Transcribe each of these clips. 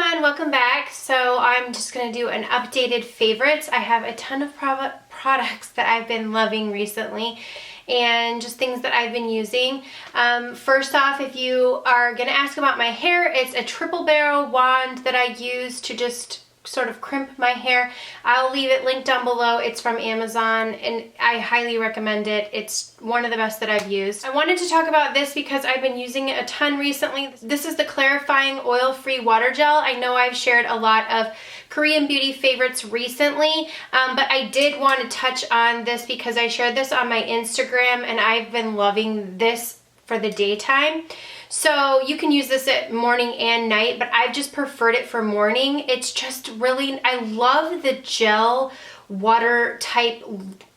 everyone, welcome back. So I'm just going to do an updated favorites. I have a ton of products that I've been loving recently and just things that I've been using. First off, if you are going to ask about my hair, it's a triple barrel wand that I use to just sort of crimp my hair. I'll leave it linked down below. It's from Amazon and I highly recommend it. It's one of the best that I've used. I wanted to talk about this because I've been using it a ton recently. This is the Clarifying Oil-Free Water Gel. I know I've shared a lot of Korean beauty favorites recently, but I did want to touch on this because I shared this on my Instagram and I've been loving this for the daytime. So you can use this at morning and night, but I've just preferred it for morning. It's just really, I love the gel water type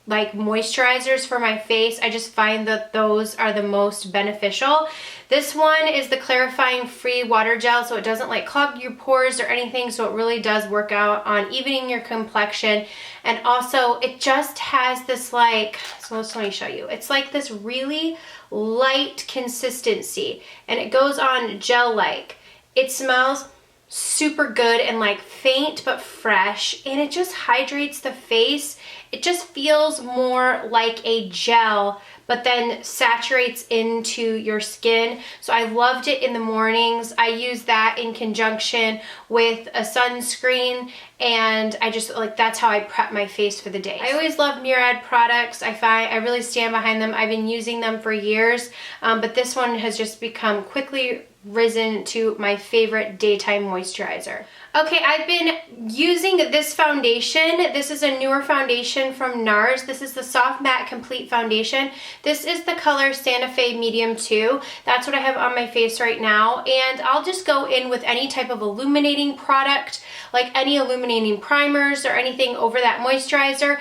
like moisturizers for my face. I just find that those are the most beneficial. This one is the Clarifying Free Water Gel, so it doesn't like clog your pores or anything, so it really does work out on evening your complexion. And also it just has this like, so let me show you. It's like this really light consistency and it goes on gel-like. It smells super good and like faint but fresh, and it just hydrates the face. It just feels more like a gel but then saturates into your skin. So I loved it in the mornings. I use that in conjunction with a sunscreen, and I just like, that's how I prep my face for the day. I always love Murad products. I really stand behind them. I've been using them for years, but this one has just become quickly risen to my favorite daytime moisturizer. Okay, I've been using this foundation. This is a newer foundation from NARS. This is the Soft Matte Complete Foundation. This is the color Santa Fe Medium 2. That's what I have on my face right now. And I'll just go in with any type of illuminating product, like any illuminating primers or anything over that moisturizer.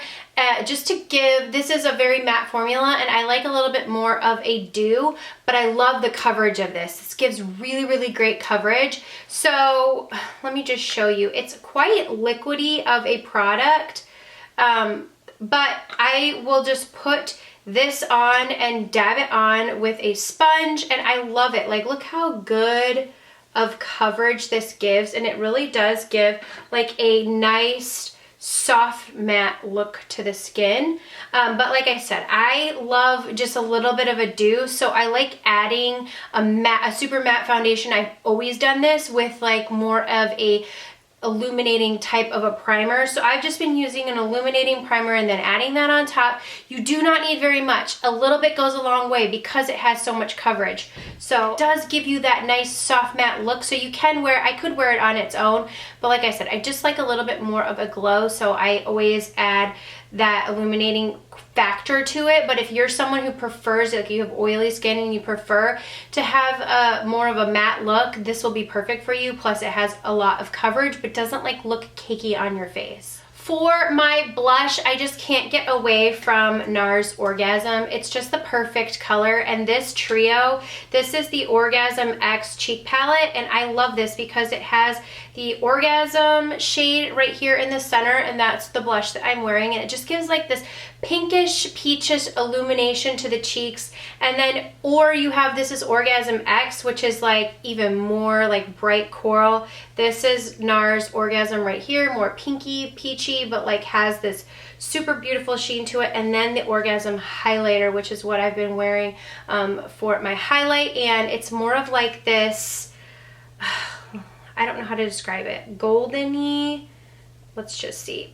Just to give, this is a very matte formula and I like a little bit more of a dew, but I love the coverage of this. This gives really, really great coverage. So let me just show you. It's quite liquidy of a product, but I will just put this on and dab it on with a sponge, and I love it. Like, look how good of coverage this gives, and it really does give like a nice soft matte look to the skin. But like I said, I love just a little bit of a dew, so I like adding a super matte foundation. I've always done this with like more of a illuminating type of a primer. So I've just been using an illuminating primer and then adding that on top. You do not need very much. A little bit goes a long way because it has so much coverage. So it does give you that nice soft matte look. So you can wear, I could wear it on its own, but like I said, I just like a little bit more of a glow. So I always add that illuminating factor to it. But if you're someone who prefers, like you have oily skin and you prefer to have more of a matte look, this will be perfect for you. Plus it has a lot of coverage but doesn't like look cakey on your face. For my blush, I just can't get away from NARS Orgasm. It's just the perfect color, and this trio, this is the Orgasm X Cheek Palette, and I love this because it has the Orgasm shade right here in the center, and that's the blush that I'm wearing, and it just gives like this pinkish, peachish illumination to the cheeks. And then, or you have, this is Orgasm X, which is like even more like bright coral. This is NARS Orgasm right here, more pinky, peachy, but like has this super beautiful sheen to it. And then the Orgasm highlighter, which is what I've been wearing for my highlight, and it's more of like this, I don't know how to describe it, goldeny, let's just see.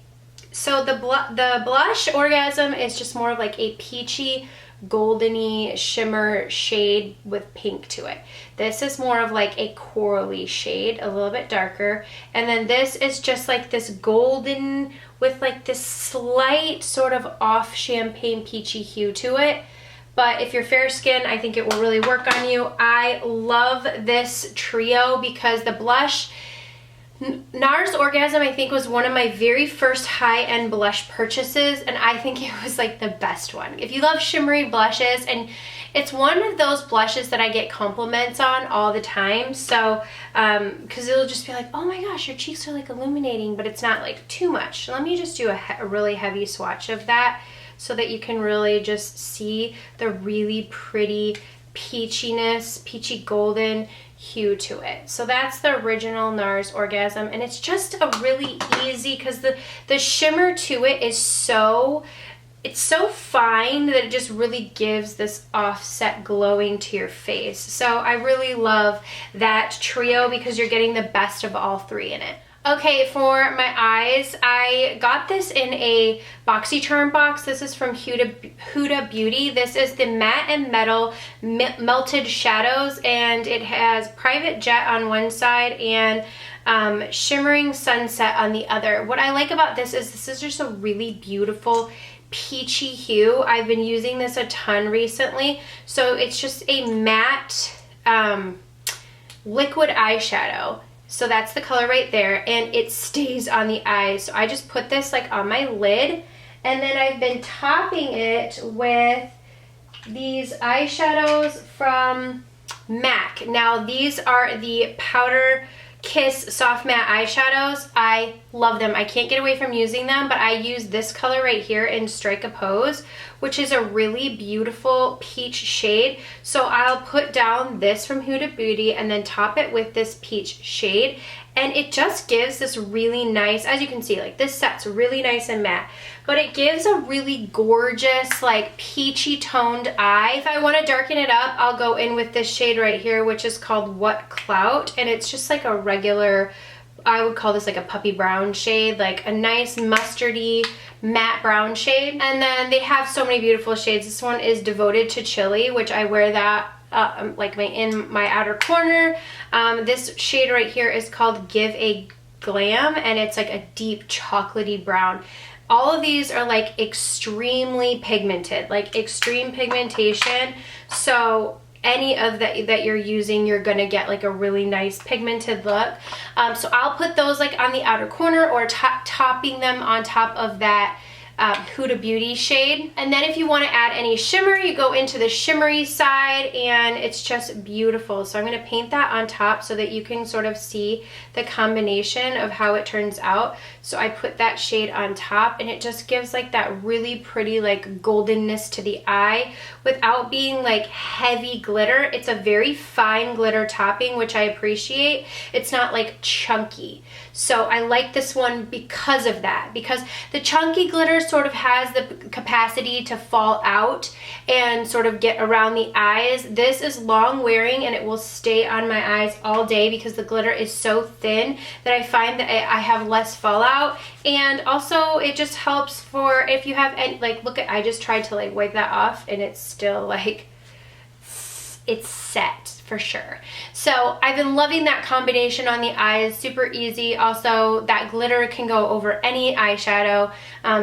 So the blush Orgasm is just more of like a peachy, goldeny shimmer shade with pink to it. This is more of like a corally shade, a little bit darker. And then this is just like this golden with like this slight sort of off champagne peachy hue to it. But if you're fair skin, I think it will really work on you. I love this trio because the blush, NARS Orgasm, I think, was one of my very first high-end blush purchases, and I think it was like the best one. If you love shimmery blushes, and it's one of those blushes that I get compliments on all the time, so because it'll just be like, oh my gosh, your cheeks are like illuminating, but it's not like too much. Let me just do a really heavy swatch of that so that you can really just see the really pretty peachiness, peachy golden hue to it. So that's the original NARS Orgasm, and it's just a really easy, because the shimmer to it is it's so fine that it just really gives this offset glowing to your face. So I really love that trio because you're getting the best of all three in it. Okay, for my eyes, I got this in a BoxyCharm box. This is from Huda Beauty. This is the Matte and Metal Melted Shadows, and it has Private Jet on one side and Shimmering Sunset on the other. What I like about this is just a really beautiful peachy hue. I've been using this a ton recently. So it's just a matte liquid eyeshadow. So that's the color right there, and it stays on the eyes. So I just put this like on my lid, and then I've been topping it with these eyeshadows from MAC. Now these are the Powder Kiss Soft Matte Eyeshadows. I love them. I can't get away from using them, but I use this color right here in Strike a Pose, which is a really beautiful peach shade. So I'll put down this from Huda Beauty and then top it with this peach shade, and it just gives this really nice, as you can see, like this set's really nice and matte, but it gives a really gorgeous, like peachy toned eye. If I want to darken it up, I'll go in with this shade right here, which is called What Clout, and it's just like a regular, I would call this like a puppy brown shade, like a nice mustardy matte brown shade. And then they have so many beautiful shades. This one is Devoted to Chili, which I wear that like in my outer corner. This shade right here is called Give a Glam, and it's like a deep chocolatey brown. All of these are like extremely pigmented, like extreme pigmentation. So any of that you're using, you're gonna get like a really nice pigmented look. So I'll put those like on the outer corner or topping them on top of that Huda Beauty shade. And then if you want to add any shimmer, you go into the shimmery side, and it's just beautiful. So I'm going to paint that on top so that you can sort of see the combination of how it turns out. So I put that shade on top, and it just gives like that really pretty like goldenness to the eye without being like heavy glitter. It's a very fine glitter topping, which I appreciate. It's not like chunky. So I like this one because of that, because the chunky glitter sort of has the capacity to fall out and sort of get around the eyes. This is long wearing, and it will stay on my eyes all day because the glitter is so thin that I find that I have less fallout. And also it just helps for if you have any, like, look at, I just tried to like wipe that off and it's still like, it's set for sure. So I've been loving that combination on the eyes, super easy. Also, that glitter can go over any eyeshadow,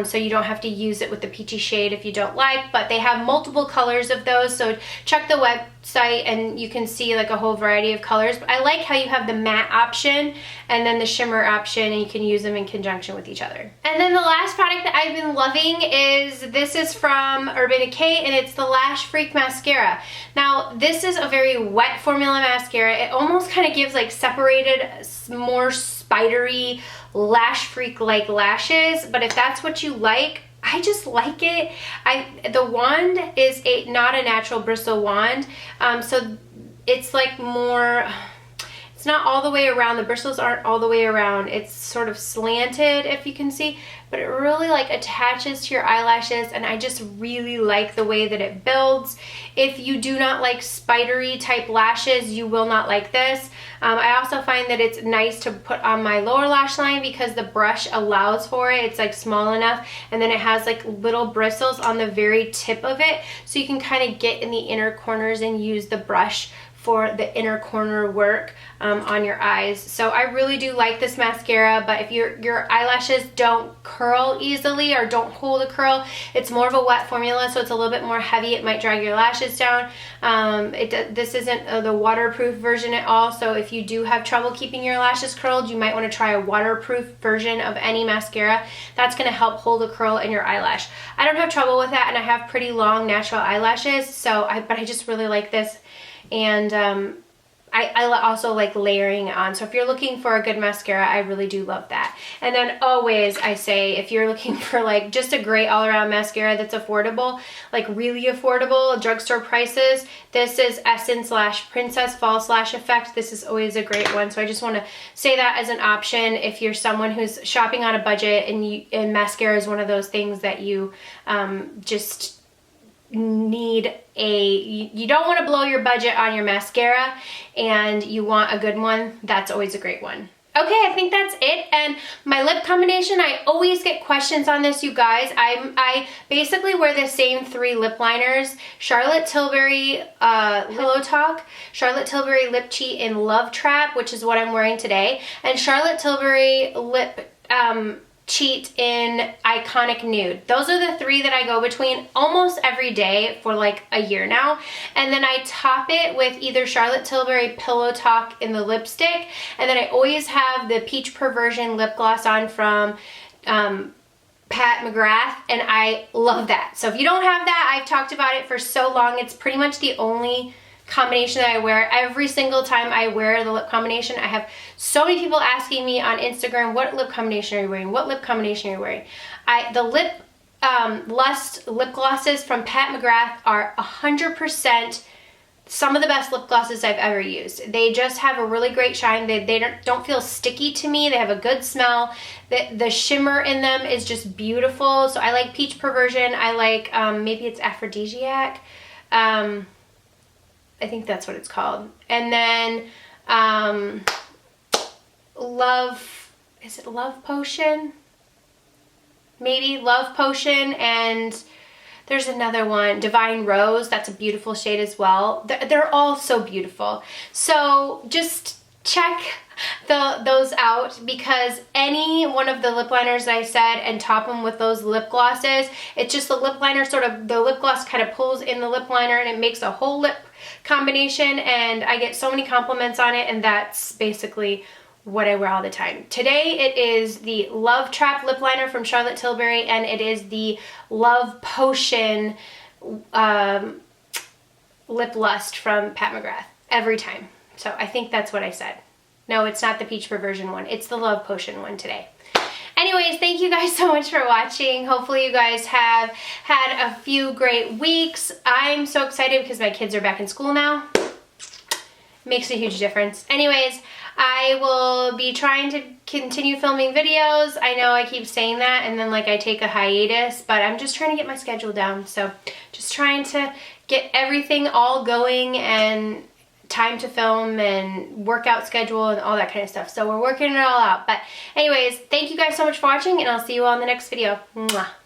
so you don't have to use it with the peachy shade if you don't like, but they have multiple colors of those, so check the website and you can see like a whole variety of colors. But I like how you have the matte option and then the shimmer option, and you can use them in conjunction with each other. And then the last product that I've been loving is, this is from Urban Decay, and it's the Lash Freak Mascara. Now, this is a very wet formula mascara. It almost kind of gives like separated, more spidery, Lash Freak like lashes, but if that's what you like, I just like it. The wand is not a natural bristle wand, so it's like more, it's not all the way around. The bristles aren't all the way around. It's sort of slanted, if you can see, but it really like attaches to your eyelashes, and I just really like the way that it builds. If you do not like spidery type lashes, you will not like this. I also find that it's nice to put on my lower lash line because the brush allows for it. It's like small enough, and then it has like little bristles on the very tip of it, so you can kind of get in the inner corners and use the brush for the inner corner work on your eyes. So I really do like this mascara, but if your eyelashes don't curl easily or don't hold a curl, it's more of a wet formula, so it's a little bit more heavy. It might drag your lashes down. This isn't the waterproof version at all, so if you do have trouble keeping your lashes curled, you might want to try a waterproof version of any mascara. That's going to help hold a curl in your eyelash. I don't have trouble with that, and I have pretty long natural eyelashes, so but I just really like this. And I also like layering it on. So if you're looking for a good mascara, I really do love that. And then always I say, if you're looking for like just a great all-around mascara that's affordable, like really affordable, drugstore prices, this is Essence Lash Princess False Lash Effect. This is always a great one. So I just want to say that as an option if you're someone who's shopping on a budget and mascara is one of those things that you just need you don't want to blow your budget on your mascara and you want a good one, that's always a great one. Okay, I think that's it. And my lip combination, I always get questions on this, you guys. I basically wear the same 3 lip liners: Charlotte Tilbury Pillow Talk, Charlotte Tilbury Lip Cheat in Love Trap, which is what I'm wearing today, and Charlotte Tilbury Lip Cheat in Iconic Nude. Those are the 3 that I go between almost every day for like a year now. And then I top it with either Charlotte Tilbury Pillow Talk in the lipstick, and then I always have the Peach Perversion lip gloss on from Pat McGrath, and I love that. So if you don't have that, I've talked about it for so long. It's pretty much the only combination that I wear every single time I wear the lip combination. I have so many people asking me on Instagram, what lip combination are you wearing? What lip combination are you wearing? The Lip Lust lip glosses from Pat McGrath are 100% some of the best lip glosses I've ever used. They just have a really great shine. They don't feel sticky to me. They have a good smell. The shimmer in them is just beautiful. So I like Peach Perversion. I like, maybe it's Aphrodisiac. I think that's what it's called. And then is it Love Potion? Maybe Love Potion, and there's another one, Divine Rose. That's a beautiful shade as well. They're all so beautiful. So just check those out, because any one of the lip liners that I said and top them with those lip glosses, it's just the lip liner the lip gloss kind of pulls in the lip liner and it makes a whole lip combination, and I get so many compliments on it, and that's basically what I wear all the time. Today it is the Love Trap lip liner from Charlotte Tilbury, and it is the Love Potion Lip Lust from Pat McGrath every time. So I think that's what I said. No, it's not the Peach Perversion one. It's the Love Potion one today. Anyways, thank you guys so much for watching. Hopefully you guys have had a few great weeks. I'm so excited because my kids are back in school now. Makes a huge difference. Anyways, I will be trying to continue filming videos. I know I keep saying that and then like I take a hiatus, but I'm just trying to get my schedule down. So just trying to get everything all going and time to film and workout schedule and all that kind of stuff. So we're working it all out. But anyways, thank you guys so much for watching, and I'll see you all in the next video. Mwah.